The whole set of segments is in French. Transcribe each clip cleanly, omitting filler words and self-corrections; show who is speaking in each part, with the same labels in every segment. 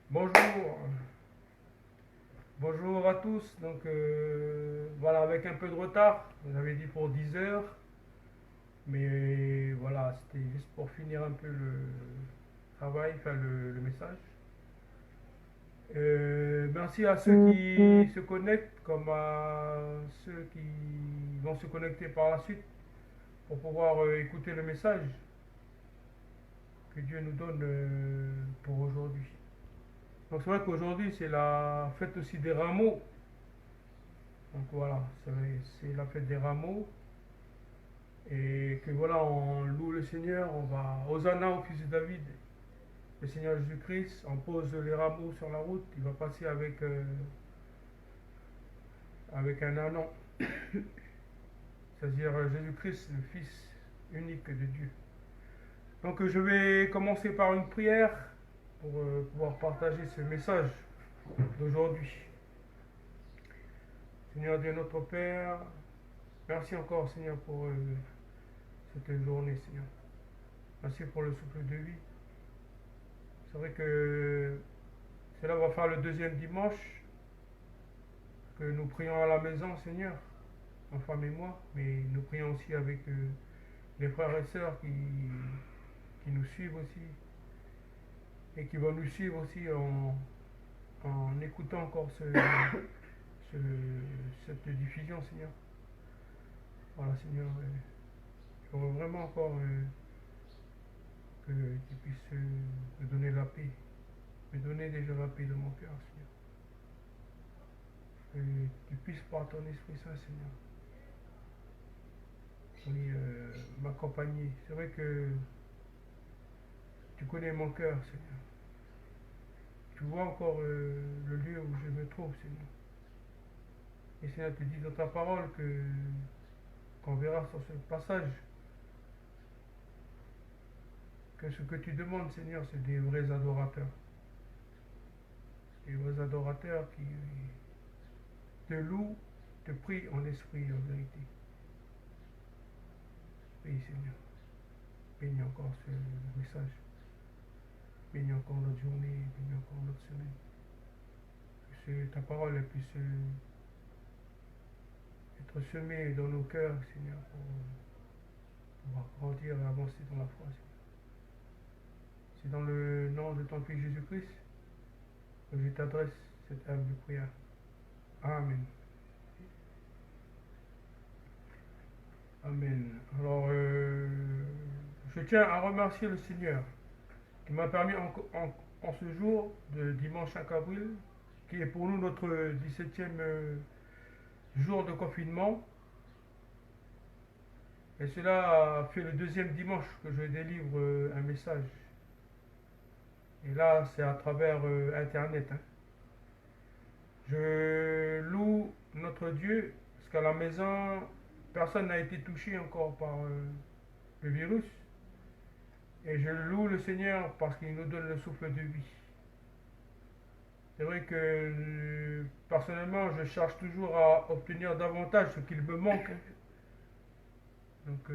Speaker 1: Bonjour, bonjour à tous. Donc voilà, avec un peu de retard, j'avais dit pour 10 heures, mais voilà, c'était juste pour finir un peu le travail, enfin le message. Merci à ceux qui se connectent, comme à ceux qui vont se connecter par la suite pour pouvoir écouter le message que Dieu nous donne pour aujourd'hui. Donc c'est vrai qu'aujourd'hui c'est la fête aussi des rameaux. Donc voilà, c'est la fête des rameaux. Et que voilà, on loue le Seigneur, on va Hosanna au fils de David, le Seigneur Jésus-Christ, on pose les rameaux sur la route, il va passer avec un ânon, c'est-à-dire Jésus-Christ, le Fils unique de Dieu. Donc je vais commencer par une prière pour pouvoir partager ce message d'aujourd'hui. Seigneur Dieu notre Père, merci encore Seigneur pour cette journée Seigneur. Merci pour le souffle de vie. C'est vrai que cela va faire le deuxième dimanche que nous prions à la maison, Seigneur, ma femme et moi, mais nous prions aussi avec les frères et sœurs qui nous suivent aussi et qui vont nous suivre aussi en écoutant encore ce- cette diffusion, Seigneur. Voilà, Seigneur, je veux vraiment encore que tu puisses me donner la paix, me donner déjà la paix de mon cœur, Seigneur. Que tu puisses par ton Esprit Saint, Seigneur, oui, m'accompagner. C'est vrai que tu connais mon cœur, Seigneur. Tu vois encore le lieu où je me trouve, Seigneur. Et Seigneur, te dit dans ta parole que qu'on verra sur ce passage que ce que tu demandes, Seigneur, c'est des vrais adorateurs. Des vrais adorateurs qui te louent, te prient en esprit et en vérité. Oui, Seigneur. Bénis encore ce message. Bénis encore notre journée. Bénis encore notre semaine. Que ta parole puisse être semée dans nos cœurs, Seigneur, pour pouvoir grandir et avancer dans la foi, Seigneur. C'est dans le nom de ton Fils Jésus-Christ que je t'adresse cette humble prière. Amen. Amen. Alors, je tiens à remercier le Seigneur qui m'a permis en ce jour de dimanche 5 avril, qui est pour nous notre 17e jour de confinement. Et cela a fait le deuxième dimanche que je délivre un message. Et là, c'est à travers Internet, hein. Je loue notre Dieu, parce qu'à la maison, personne n'a été touché encore par le virus. Et je loue le Seigneur parce qu'il nous donne le souffle de vie. C'est vrai que personnellement, je cherche toujours à obtenir davantage ce qu'il me manque. Donc,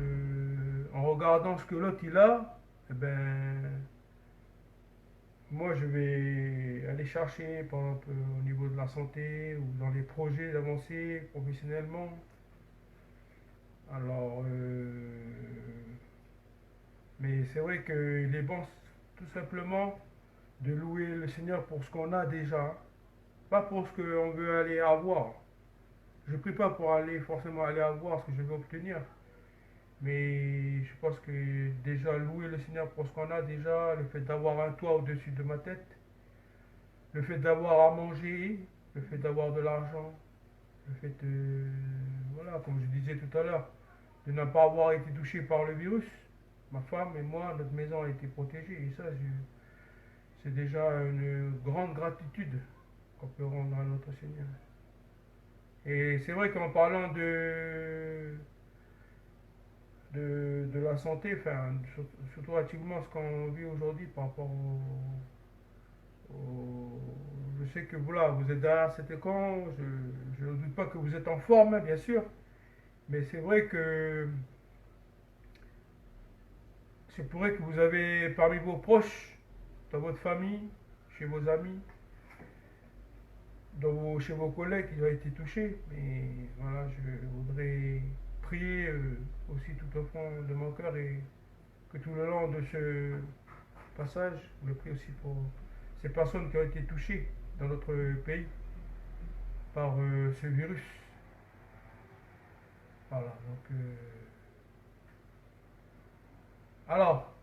Speaker 1: en regardant ce que l'autre il a, eh ben, moi je vais aller chercher, par exemple, au niveau de la santé ou dans les projets d'avancer professionnellement. Alors, mais c'est vrai qu'il est bon tout simplement de louer le Seigneur pour ce qu'on a déjà, pas pour ce qu'on veut aller avoir. Je ne prie pas pour aller forcément aller avoir ce que je veux obtenir, mais je pense que déjà louer le Seigneur pour ce qu'on a déjà, le fait d'avoir un toit au-dessus de ma tête, le fait d'avoir à manger, le fait d'avoir de l'argent, le fait de, voilà, comme je disais tout à l'heure, de ne pas avoir été touché par le virus. Ma femme et moi, notre maison a été protégée et ça, c'est déjà une grande gratitude qu'on peut rendre à notre Seigneur. Et c'est vrai qu'en parlant de la santé, enfin, surtout relativement à ce qu'on vit aujourd'hui par rapport je sais que voilà, vous êtes derrière cet écran, je ne doute pas que vous êtes en forme, hein, bien sûr, mais c'est vrai que c'est vrai que vous avez parmi vos proches, dans votre famille, chez vos amis, chez vos collègues qui ont été touchés. Mais voilà, je voudrais prier aussi tout au fond de mon cœur et que tout le long de ce passage, je voudrais prier aussi pour ces personnes qui ont été touchées dans notre pays par ce virus. Voilà, alors,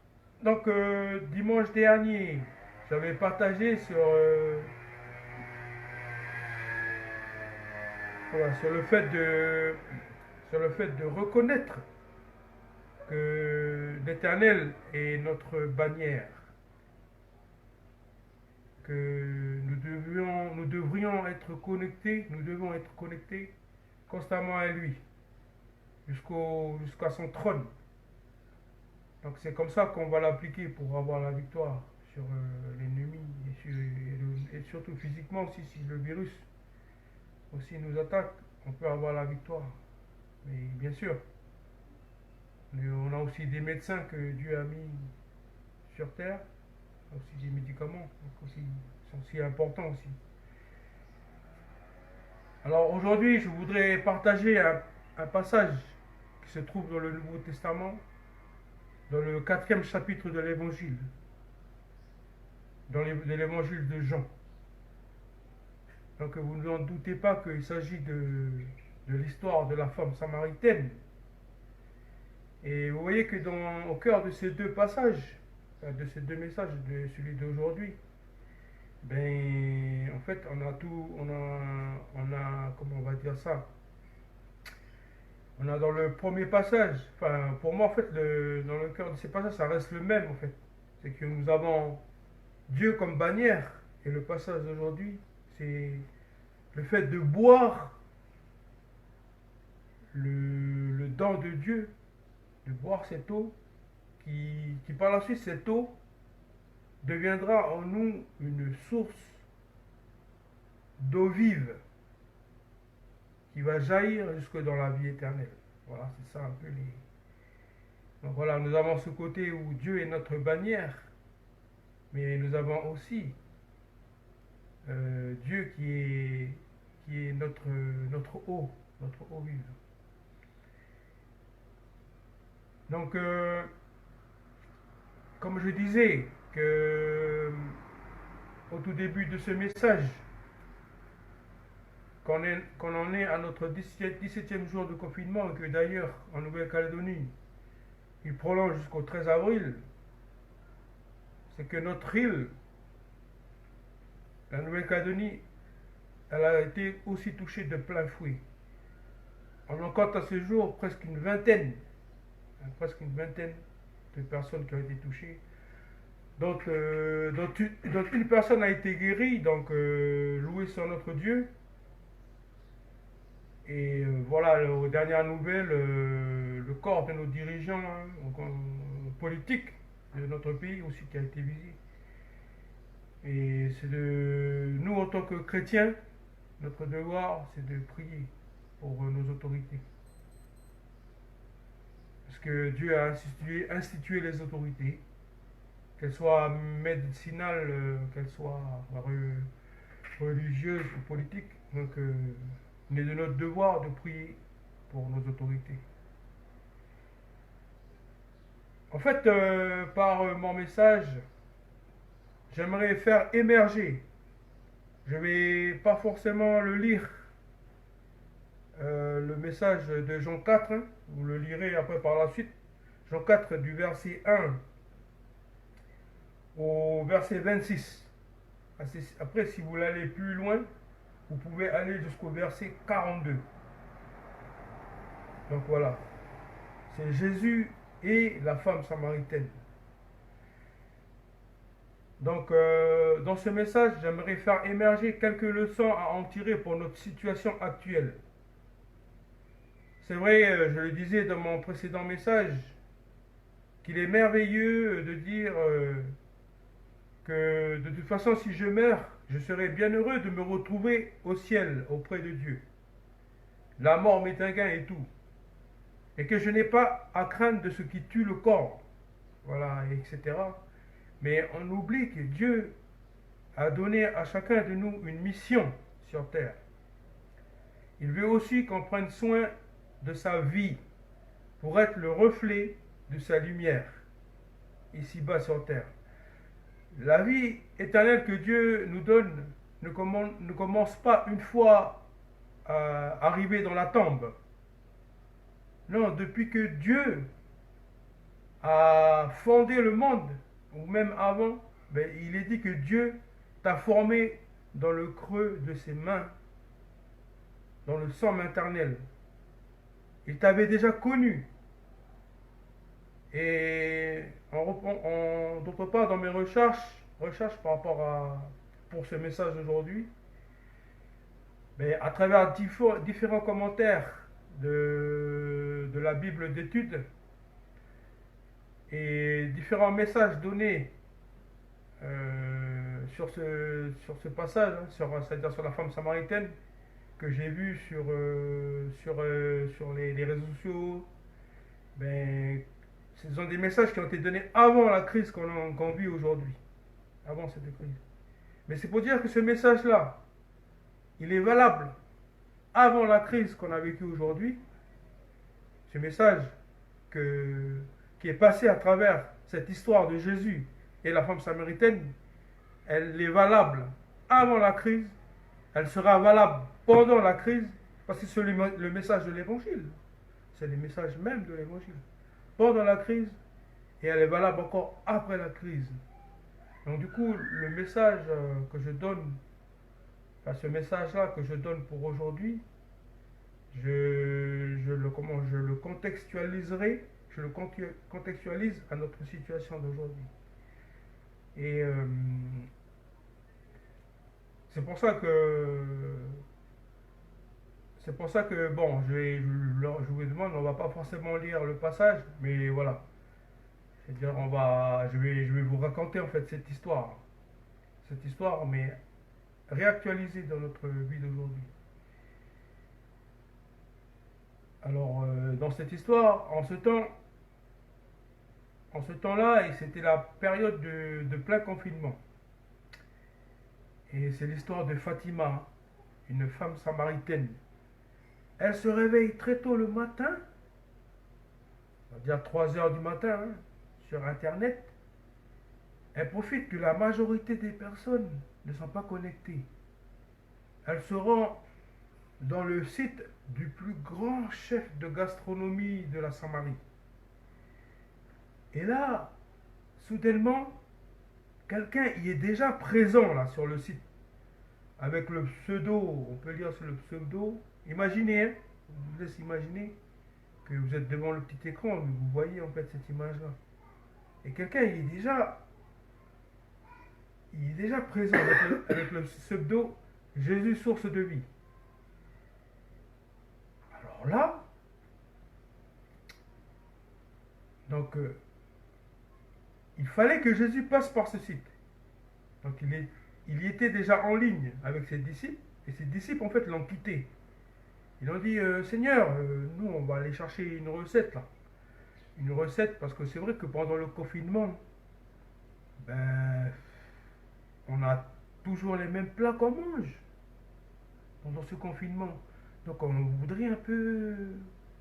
Speaker 1: dimanche dernier, j'avais partagé voilà, sur le fait de reconnaître que l'Éternel est notre bannière, que nous devrions être connectés, nous devons être connectés constamment à lui, jusqu'à son trône. Donc c'est comme ça qu'on va l'appliquer pour avoir la victoire sur l'ennemi et surtout physiquement aussi si le virus aussi nous attaque, on peut avoir la victoire. Mais bien sûr, on a aussi des médecins que Dieu a mis sur terre, aussi des médicaments, donc aussi, sont aussi importants aussi. Alors aujourd'hui, je voudrais partager un passage qui se trouve dans le Nouveau Testament, dans le 4e chapitre de l'Évangile, dans l'Évangile de Jean. Donc vous ne en doutez pas qu'il s'agit de l'histoire de la femme samaritaine. Et vous voyez que au cœur de ces deux passages, de ces deux messages, de celui d'aujourd'hui, ben en fait comment on va dire ça, on a dans le premier passage, enfin pour moi en fait dans le cœur de ces passages ça reste le même en fait, c'est que nous avons Dieu comme bannière et le passage d'aujourd'hui c'est le fait de boire le don de Dieu, de boire cette eau qui par la suite cette eau deviendra en nous une source d'eau vive qui va jaillir jusque dans la vie éternelle. Voilà, c'est ça un peu les. Donc voilà, nous avons ce côté où Dieu est notre bannière, mais nous avons aussi Dieu qui est notre eau vive. Donc, comme je disais, au tout début de ce message, qu'on en est à notre 17e jour de confinement, et que d'ailleurs, en Nouvelle-Calédonie, il prolonge jusqu'au 13 avril, c'est que notre île, la Nouvelle-Calédonie, elle a été aussi touchée de plein fouet. On en compte à ce jour presque une vingtaine de personnes qui ont été touchées. Donc, dont une personne a été guérie, donc loué soit notre Dieu. Et voilà, aux dernières nouvelles, le corps de nos dirigeants politiques de notre pays aussi qui a été visé. Et c'est de nous, en tant que chrétiens, notre devoir, c'est de prier pour nos autorités. Parce que Dieu a institué les autorités, qu'elles soient médicinales, qu'elles soient religieuses ou politiques. Donc, il est de notre devoir de prier pour nos autorités. En fait, par mon message, j'aimerais faire émerger. Je ne vais pas forcément le lire, le message de Jean 4, hein, vous le lirez après par la suite. Jean 4 du verset 1 au verset 26. Après, si vous l'allez plus loin, vous pouvez aller jusqu'au verset 42. Donc voilà, c'est Jésus et la femme samaritaine. Donc dans ce message, j'aimerais faire émerger quelques leçons à en tirer pour notre situation actuelle. C'est vrai, je le disais dans mon précédent message, qu'il est merveilleux de dire que de toute façon, si je meurs, je serai bien heureux de me retrouver au ciel auprès de Dieu. La mort m'est un gain et tout. Et que je n'ai pas à craindre de ce qui tue le corps. Voilà, etc. Mais on oublie que Dieu a donné à chacun de nous une mission sur terre. Il veut aussi qu'on prenne soin de sa vie pour être le reflet de sa lumière ici-bas sur terre. La vie éternelle que Dieu nous donne ne commence pas une fois arrivé dans la tombe. Non, depuis que Dieu a fondé le monde, ou même avant, ben, il est dit que Dieu t'a formé dans le creux de ses mains, dans le sang maternel. Il t'avait déjà connu. Et d'autre part, dans mes recherches par rapport pour ce message d'aujourd'hui, mais à travers différents commentaires de la Bible d'études et différents messages donnés sur ce passage, hein, c'est-à-dire sur la femme samaritaine, que j'ai vu sur les réseaux sociaux, ben, ce sont des messages qui ont été donnés avant la crise qu'on vit aujourd'hui, avant cette crise. Mais c'est pour dire que ce message-là, il est valable avant la crise qu'on a vécue aujourd'hui. Ce message qui est passé à travers cette histoire de Jésus et la femme samaritaine, elle est valable avant la crise, elle sera valable pendant la crise, parce que c'est le message de l'évangile. C'est le message même de l'évangile. Pendant la crise, et elle est valable encore après la crise. Donc du coup, le message que je donne, enfin ce message-là que je donne pour aujourd'hui, je le contextualiserai, je le contextualise à notre situation d'aujourd'hui. Et c'est pour ça que bon, je vous demande, on va pas forcément lire le passage, mais voilà. C'est-à-dire, je vais vous raconter en fait cette histoire, mais réactualisée dans notre vie d'aujourd'hui. Alors, dans cette histoire, en ce temps-là, et c'était la période de plein confinement. Et c'est l'histoire de Fatima, une femme samaritaine. Elle se réveille très tôt le matin, on va dire 3 heures du matin, hein, sur Internet. Elle profite que la majorité des personnes ne sont pas connectées. Elle se rend dans le site du plus grand chef de gastronomie de la Samarie. Et là, soudainement, quelqu'un y est déjà présent là sur le site. Avec le pseudo, on peut lire sur le pseudo. Imaginez, hein, je vous laisse imaginer que vous êtes devant le petit écran, vous voyez en fait cette image-là. Et quelqu'un il est déjà présent avec le pseudo Jésus source de vie. Alors là, donc il fallait que Jésus passe par ce site. Donc il y était déjà en ligne avec ses disciples, et ses disciples en fait l'ont quitté. Ils ont dit Seigneur, nous on va aller chercher une recette là. Une recette, parce que c'est vrai que pendant le confinement, ben, on a toujours les mêmes plats qu'on mange pendant ce confinement. Donc on voudrait un peu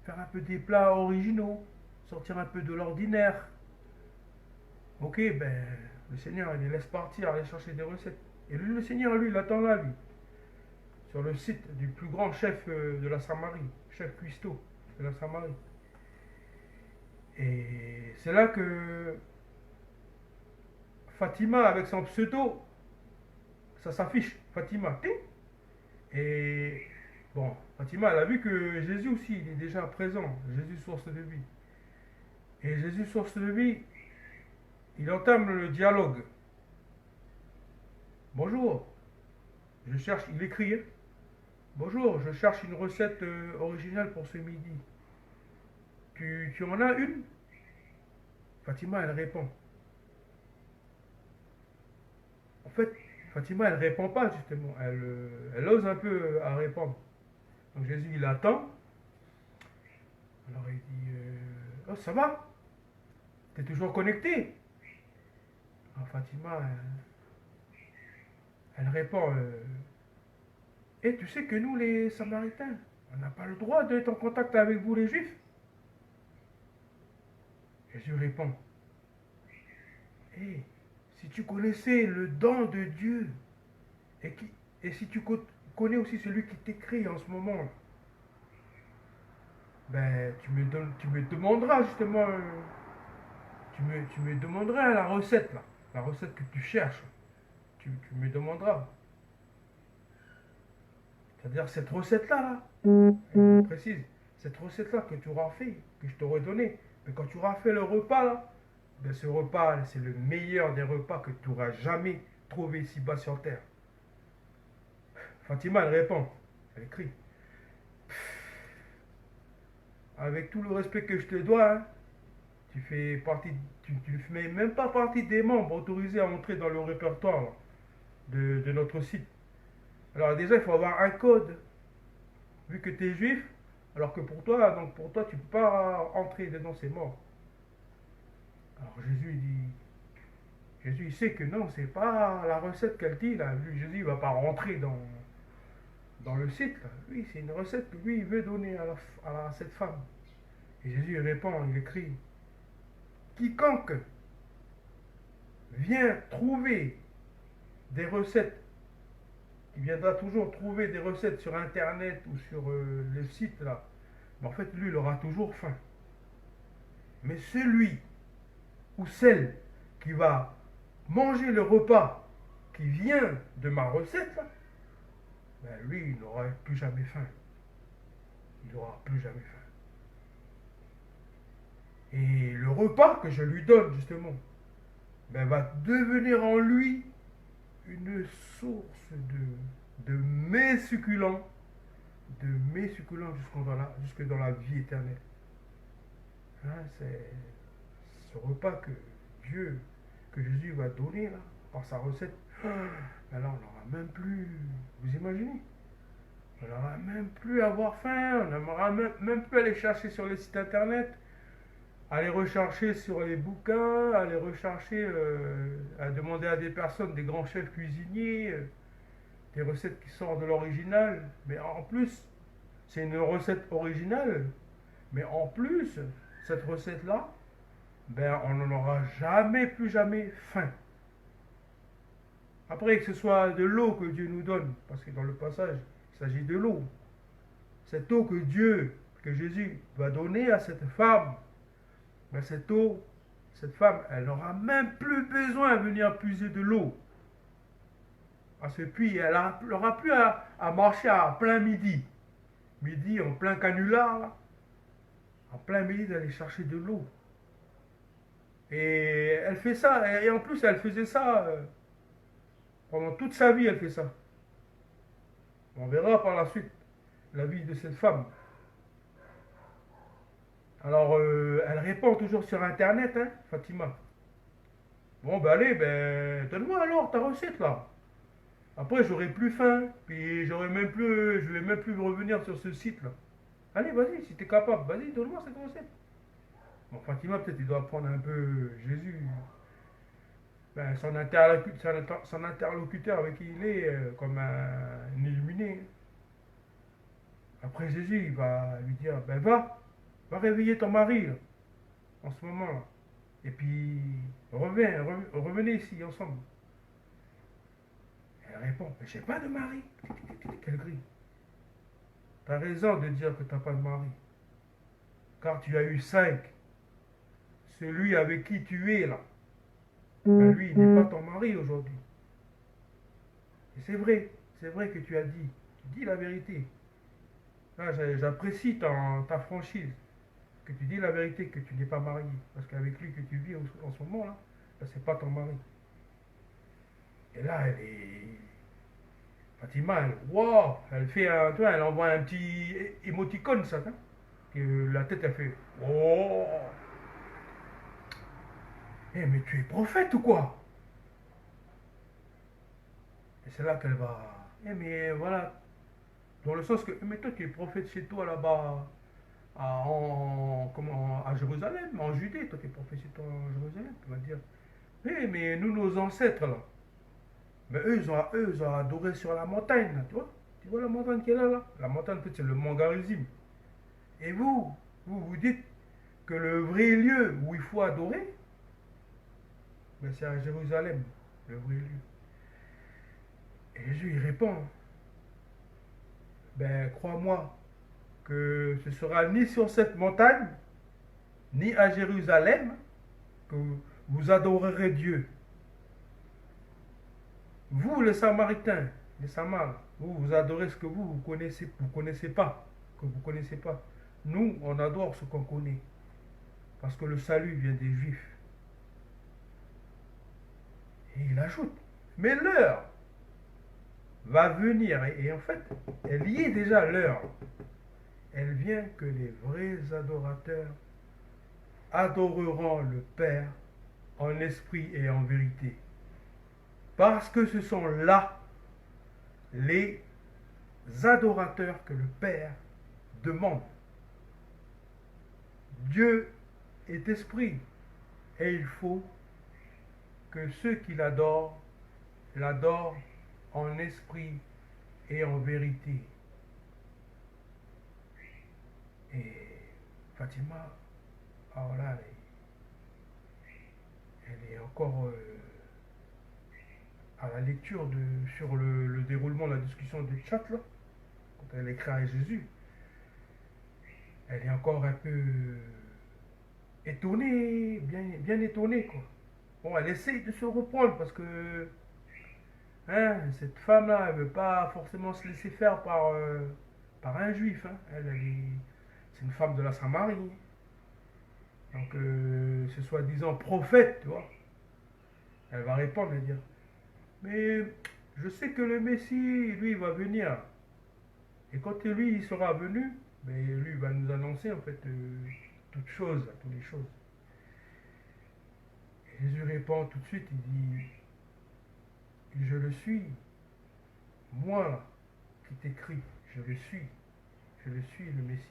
Speaker 1: faire un peu des plats originaux, sortir un peu de l'ordinaire. Ok, ben le Seigneur il les laisse partir, aller chercher des recettes. Et lui, le Seigneur, lui, il attend là, lui, sur le site du plus grand chef de la Samarie, chef cuistot de la Samarie. Et c'est là que Fatima, avec son pseudo, ça s'affiche, Fatima. Et bon, Fatima, elle a vu que Jésus aussi, il est déjà présent, Jésus source de vie. Et Jésus source de vie, il entame le dialogue. Bonjour, il écrit, hein. Bonjour, je cherche une recette originale pour ce midi. Tu en as une? Fatima, elle répond. En fait, Fatima, elle répond pas justement. Elle ose un peu à répondre. Donc Jésus, il attend. Alors il dit oh, ça va? T'es toujours connecté? Alors Fatima, Elle répond, et tu sais que nous, les Samaritains, on n'a pas le droit d'être en contact avec vous, les Juifs. Jésus répond, hé, si tu connaissais le don de Dieu, et, qui, et si tu connais aussi celui qui t'écrit en ce moment, ben tu me demanderas justement, tu me demanderas la recette là, la recette que tu cherches. Tu me demanderas. C'est-à-dire cette recette-là, je précise, cette recette-là que tu auras fait, que je t'aurai donné, mais quand tu auras fait le repas là, ben ce repas, c'est le meilleur des repas que tu auras jamais trouvé ici-bas sur terre. Fatima, elle répond, elle écrit, avec tout le respect que je te dois, hein, tu fais partie, tu ne fais même pas partie des membres autorisés à entrer dans le répertoire là, de notre site. Alors déjà, il faut avoir un code, vu que tu es juif, alors que pour toi, tu ne peux pas entrer dedans, c'est mort. Alors Jésus il dit, Jésus il sait que non, c'est pas la recette qu'elle dit là. Lui, Jésus il va pas rentrer dans le site là. Lui, c'est une recette que lui il veut donner à cette femme. Et Jésus il répond, il écrit, quiconque vient trouver des recettes, il viendra toujours trouver des recettes sur internet ou sur le site là, mais en fait lui il aura toujours faim. Mais celui ou celle qui va manger le repas qui vient de ma recette, là, ben lui, il n'aura plus jamais faim. Il n'aura plus jamais faim. Et le repas que je lui donne, justement, ben, va devenir en lui une source de mets succulents, jusque dans la vie éternelle. Hein, c'est ce repas que Dieu, que Jésus va donner là, par sa recette. Ben là, on n'aura même plus, vous imaginez, on n'aura même plus à avoir faim, on n'aura même plus à aller chercher sur les sites internet, aller rechercher sur les bouquins, aller rechercher, à demander à des personnes, des grands chefs cuisiniers, des recettes qui sortent de l'original. Mais en plus, c'est une recette originale, mais en plus, cette recette-là, ben on n'en aura jamais, plus jamais faim. Après, que ce soit de l'eau que Dieu nous donne, parce que dans le passage, il s'agit de l'eau. Cette eau que Dieu, que Jésus va donner à cette femme, ben cette eau, cette femme, elle n'aura même plus besoin de venir puiser de l'eau. Parce que puis, elle n'aura plus à marcher à plein midi. Midi, en plein canular, là, en plein midi, d'aller chercher de l'eau. Et elle fait ça, et en plus, elle faisait ça pendant toute sa vie, elle fait ça. On verra par la suite la vie de cette femme. Alors, elle répond toujours sur Internet, hein, Fatima. Bon, ben allez, ben, donne-moi alors ta recette, là. Après, j'aurai plus faim, puis je vais même plus revenir sur ce site-là. Allez, vas-y, si t'es capable, vas-y, donne-moi cette recette. Bon, Fatima, peut-être il doit prendre un peu Jésus, ben, son interlocuteur avec qui il est, comme un illuminé. Après, Jésus, il va lui dire, ben va réveiller ton mari, là, en ce moment-là. Et puis, revenez ici ensemble. Elle répond, mais j'ai pas de mari. Quelle grille. T'as raison de dire que t'as pas de mari. Car tu as eu 5. Celui avec qui tu es là, ben lui, il n'est pas ton mari aujourd'hui. Et c'est vrai que tu dis la vérité. Là, j'apprécie ta franchise, que tu dis la vérité, que tu n'es pas marié. Parce qu'avec lui que tu vis en ce moment là, ben, c'est pas ton mari. Et là, elle est. Fatima, elle, wow, elle fait un, tu vois, elle envoie un petit émoticône, ça, hein, que la tête, elle fait, oh, eh, mais tu es prophète ou quoi? Et c'est là qu'elle va, eh, mais voilà, dans le sens que, mais toi, tu es prophète chez toi là-bas, à Jérusalem, en Judée, toi, tu es prophète chez toi en Jérusalem, tu vas dire, eh, mais nous, nos ancêtres, là, Mais eux, ils ont adoré sur la montagne, là, tu vois. Tu vois la montagne qui est là, là. La montagne, en fait, c'est le mont Garizim. Et vous dites que le vrai lieu où il faut adorer, ben, c'est à Jérusalem, le vrai lieu. Et Jésus, il répond, ben, crois-moi, que ce sera ni sur cette montagne, ni à Jérusalem, que vous adorerez Dieu. Vous, les Samaritains, les Samars, vous adorez ce que vous connaissez pas, que vous connaissez pas. Nous, on adore ce qu'on connaît, parce que le salut vient des Juifs. Et il ajoute, mais l'heure va venir, et en fait, elle y est déjà l'heure. Elle vient que les vrais adorateurs adoreront le Père en esprit et en vérité. Parce que ce sont là les adorateurs que le Père demande. Dieu est esprit et il faut que ceux qui l'adorent en esprit et en vérité. Et Fatima, alors là, elle est encore à la lecture sur le déroulement de la discussion du chat, là, quand elle écrit à Jésus, elle est encore un peu étonnée, bien étonnée, quoi. Bon, elle essaye de se reprendre parce que hein, cette femme-là, elle ne veut pas forcément se laisser faire par un juif. Hein. C'est une femme de la Samarie. Donc, ce soi-disant prophète, tu vois. Elle va répondre et dire, mais je sais que le Messie, lui, il va venir. Et quand lui, il sera venu, mais lui, il va nous annoncer, en fait, toutes choses, toutes les choses. Et Jésus répond tout de suite, il dit, je le suis, moi qui t'écris, je le suis le Messie.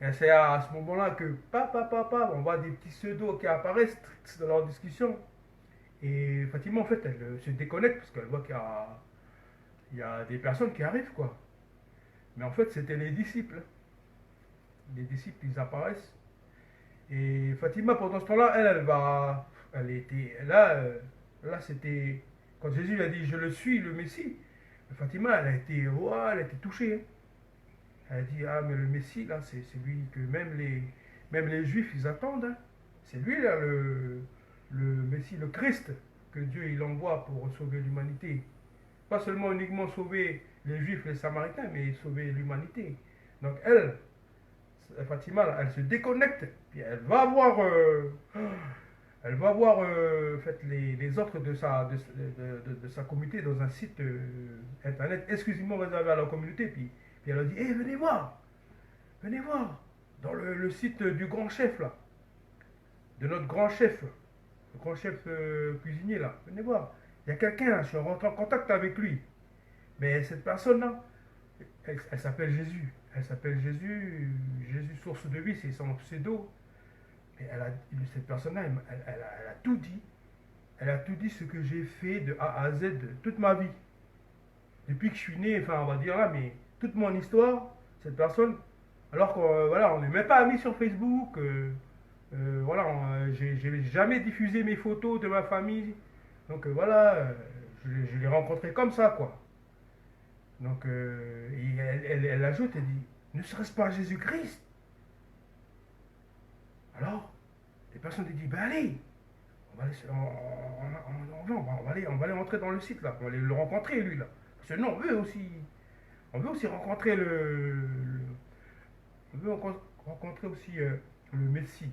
Speaker 1: Et c'est à ce moment-là que, on voit des petits pseudos qui apparaissent dans leur discussion. Et Fatima, en fait, elle se déconnecte parce qu'elle voit il y a des personnes qui arrivent, quoi. Mais en fait, c'était les disciples. Les disciples, ils apparaissent. Et Fatima, pendant ce temps-là, elle était, là, c'était, quand Jésus lui a dit, je le suis, le Messie, Fatima, elle a été touchée. Hein. Elle a dit, ah, mais le Messie, là, c'est lui que même les Juifs, ils attendent. Hein. C'est lui, là, le Messie, le Christ, que Dieu, il envoie pour sauver l'humanité. Pas seulement uniquement sauver les Juifs, les Samaritains, mais sauver l'humanité. Donc Fatima, là, elle se déconnecte, puis elle va voir en fait, les autres de sa communauté dans un site internet exclusivement réservé à la communauté. Puis elle a dit, hé, venez voir, dans le site du grand chef, là, de notre grand chef, le grand chef cuisinier, là, venez voir. Il y a quelqu'un, là, je suis rentré en contact avec lui. Mais cette personne-là, elle s'appelle Jésus. Elle s'appelle Jésus, Jésus source de vie, c'est son pseudo. Et cette personne-là, elle a tout dit. Elle a tout dit ce que j'ai fait de A à Z toute ma vie. Depuis que je suis né, enfin on va dire là, mais toute mon histoire, cette personne, alors qu'on voilà, on n'est même pas amis sur Facebook, voilà, j'ai jamais diffusé mes photos de ma famille. Donc voilà, je l'ai rencontré comme ça, quoi. Donc elle ajoute, elle dit, ne serait-ce pas Jésus-Christ? Alors, les personnes disent, ben allez, on va aller rentrer dans le site là, on va aller le rencontrer lui là. Parce que non, on veut aussi rencontrer on veut rencontrer aussi le Messie.